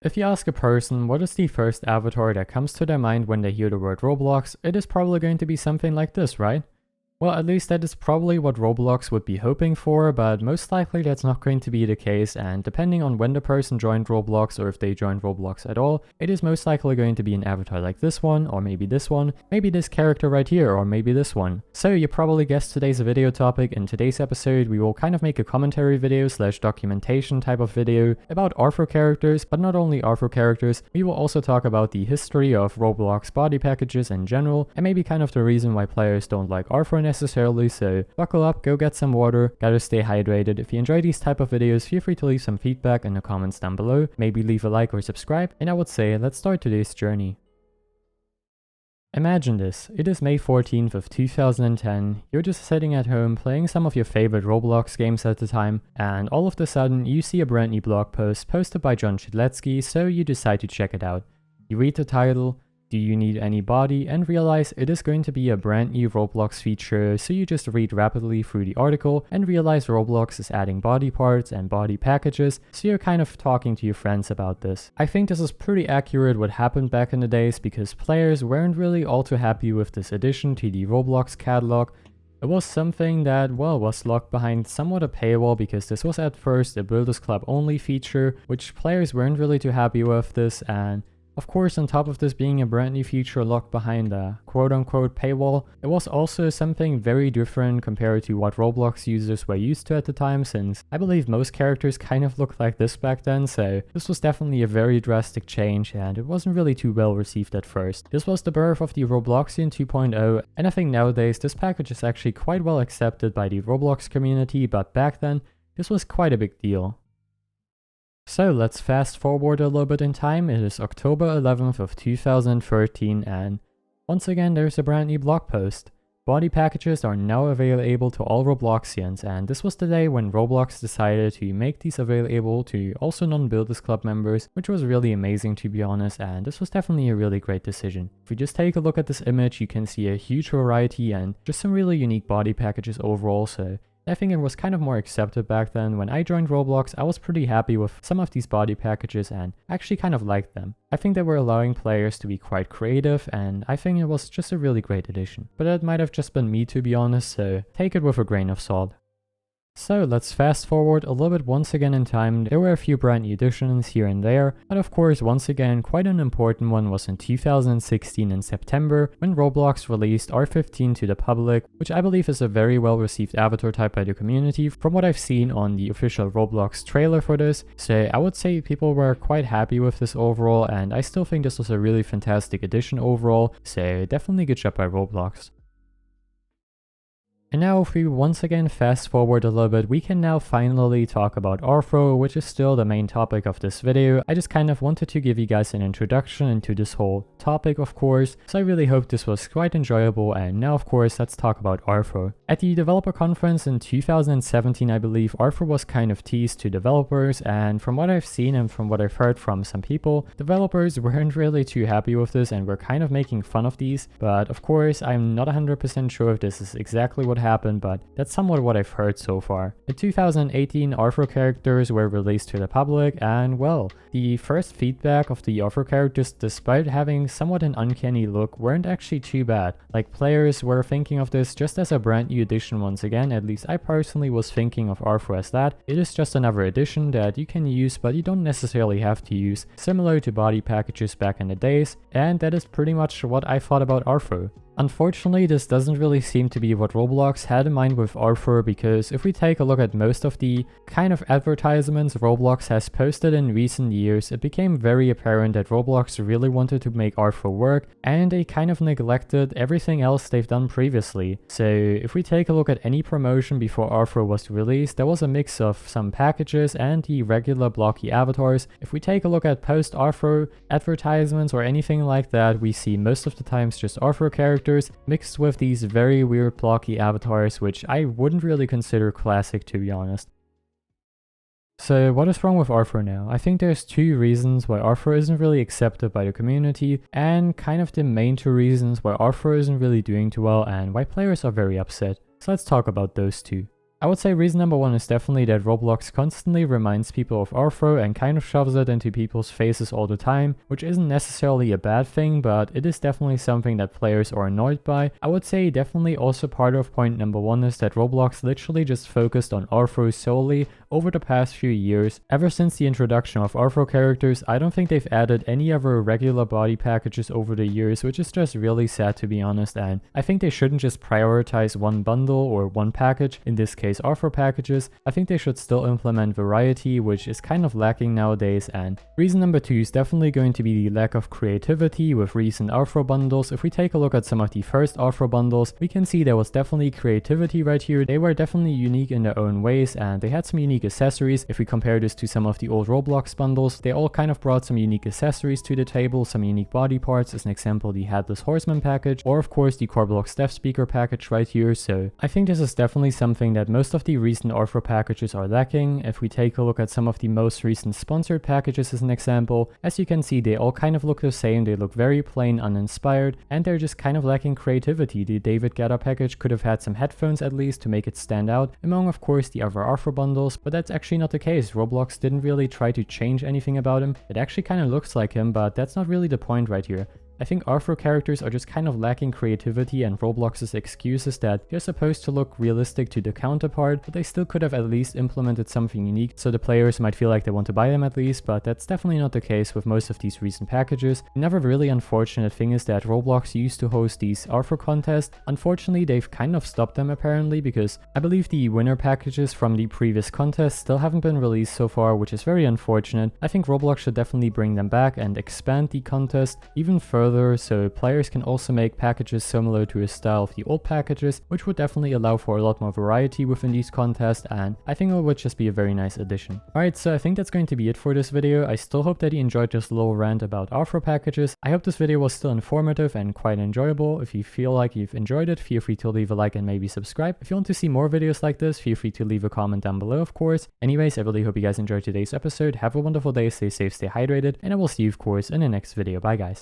If you ask a person what is the first avatar that comes to their mind when they hear the word Roblox, it is probably going to be something like this, right? Well, at least that is probably what Roblox would be hoping for, but most likely that's not going to be the case, and depending on when the person joined Roblox or if they joined Roblox at all, it is most likely going to be an avatar like this one, or maybe this character right here, or maybe this one. So you probably guessed today's video topic. In today's episode, we will kind of make a commentary video / documentation type of video about Rthro characters, but not only Rthro characters, we will also talk about the history of Roblox body packages in general, and maybe kind of the reason why players don't like Rthro necessarily, so buckle up, go get some water, gotta stay hydrated. If you enjoy these type of videos, feel free to leave some feedback in the comments down below, maybe leave a like or subscribe, and I would say let's start today's journey. Imagine this, it is May 14th of 2010, you're just sitting at home playing some of your favorite Roblox games at the time, and all of a sudden you see a brand new blog post posted by John Chidletsky, so you decide to check it out. You read the title, "Do you need any body?" and realize it is going to be a brand new Roblox feature, so you just read rapidly through the article and realize Roblox is adding body parts and body packages, so you're kind of talking to your friends about this. I think this is pretty accurate what happened back in the days, because players weren't really all too happy with this addition to the Roblox catalog. It was something that, well, was locked behind somewhat a paywall, because this was at first a Builders Club only feature, which players weren't really too happy with this, and of course, on top of this being a brand new feature locked behind a quote-unquote paywall, it was also something very different compared to what Roblox users were used to at the time, since I believe most characters kind of looked like this back then, so this was definitely a very drastic change, and it wasn't really too well received at first. This was the birth of the Robloxian 2.0, and I think nowadays this package is actually quite well accepted by the Roblox community, but back then, this was quite a big deal. So let's fast forward a little bit in time. It is October 11th of 2013, and once again there's a brand new blog post. Body packages are now available to all Robloxians, and this was the day when Roblox decided to make these available to also non-Builders Club members, which was really amazing to be honest, and this was definitely a really great decision. If we just take a look at this image, you can see a huge variety and just some really unique body packages overall, so I think it was kind of more accepted back then. When I joined Roblox, I was pretty happy with some of these body packages and actually kind of liked them. I think they were allowing players to be quite creative, and I think it was just a really great addition. But it might have just been me, to be honest, so take it with a grain of salt. So let's fast forward a little bit once again in time. There were a few brand new additions here and there, but of course once again quite an important one was in 2016 in September, when Roblox released R15 to the public, which I believe is a very well received avatar type by the community from what I've seen on the official Roblox trailer for this. So I would say people were quite happy with this overall, and I still think this was a really fantastic addition overall, so definitely good job by Roblox. And now if we once again fast forward a little bit, we can now finally talk about Rthro, which is still the main topic of this video. I just kind of wanted to give you guys an introduction into this whole topic, of course, so I really hope this was quite enjoyable. And now of course let's talk about Rthro. At the developer conference in 2017, I believe, Rthro was kind of teased to developers, and from what I've seen and from what I've heard from some people, developers weren't really too happy with this and were kind of making fun of these. But of course I'm not 100% sure if this is exactly what happened, but that's somewhat what I've heard so far. In 2018, Rthro characters were released to the public, and well, the first feedback of the Rthro characters, despite having somewhat an uncanny look, weren't actually too bad. Like, players were thinking of this just as a brand new addition once again. At least I personally was thinking of Rthro as that. It is just another addition that you can use, but you don't necessarily have to use, similar to body packages back in the days, and that is pretty much what I thought about Rthro. Unfortunately, this doesn't really seem to be what Roblox had in mind with Rthro, because if we take a look at most of the kind of advertisements Roblox has posted in recent years, it became very apparent that Roblox really wanted to make Rthro work, and they kind of neglected everything else they've done previously. So if we take a look at any promotion before Rthro was released, there was a mix of some packages and the regular Blocky avatars. If we take a look at post-Rthro advertisements or anything like that, we see most of the times just Rthro characters mixed with these very weird Blocky avatars, which I wouldn't really consider classic, to be honest. So what is wrong with Rthro now? I think there's two reasons why Rthro isn't really accepted by the community, and kind of the main two reasons why Rthro isn't really doing too well and why players are very upset. So let's talk about those two. I would say reason number one is definitely that Roblox constantly reminds people of Rthro and kind of shoves it into people's faces all the time, which isn't necessarily a bad thing, but it is definitely something that players are annoyed by. I would say definitely also part of point number one is that Roblox literally just focused on Rthro solely over the past few years. Ever since the introduction of Rthro characters, I don't think they've added any other regular body packages over the years, which is just really sad to be honest, and I think they shouldn't just prioritize one bundle or one package, in this case Rthro packages. I think they should still implement variety, which is kind of lacking nowadays. And reason number two is definitely going to be the lack of creativity with recent Rthro bundles. If we take a look at some of the first Rthro bundles, we can see there was definitely creativity right here. They were definitely unique in their own ways, and they had some unique accessories. If we compare this to some of the old Roblox bundles, they all kind of brought some unique accessories to the table, some unique body parts. As an example, the Headless Horseman package, or of course the Roblox Deaf Speaker package right here. So I think this is definitely something that most of the recent Rthro packages are lacking. If we take a look at some of the most recent sponsored packages as an example, as you can see, they all kind of look the same. They look very plain, uninspired, and they're just kind of lacking creativity. The David Guetta package could have had some headphones at least to make it stand out among, of course, the other Rthro bundles, but that's actually not the case. Roblox didn't really try to change anything about him. It actually kind of looks like him, but that's not really the point right here. I think Rthro characters are just kind of lacking creativity, and Roblox's excuse is that they're supposed to look realistic to the counterpart, but they still could have at least implemented something unique so the players might feel like they want to buy them at least, but that's definitely not the case with most of these recent packages. Another really unfortunate thing is that Roblox used to host these Rthro contests. Unfortunately, they've kind of stopped them apparently, because I believe the winner packages from the previous contest still haven't been released so far, which is very unfortunate. I think Roblox should definitely bring them back and expand the contest even further, so players can also make packages similar to a style of the old packages, which would definitely allow for a lot more variety within these contests, and I think it would just be a very nice addition. Alright, so I think that's going to be it for this video. I still hope that you enjoyed this little rant about Rthro packages. I hope this video was still informative and quite enjoyable. If you feel like you've enjoyed it, feel free to leave a like and maybe subscribe. If you want to see more videos like this, feel free to leave a comment down below, of course. Anyways, I really hope you guys enjoyed today's episode. Have a wonderful day, stay safe, stay hydrated, and I will see you, of course, in the next video. Bye guys.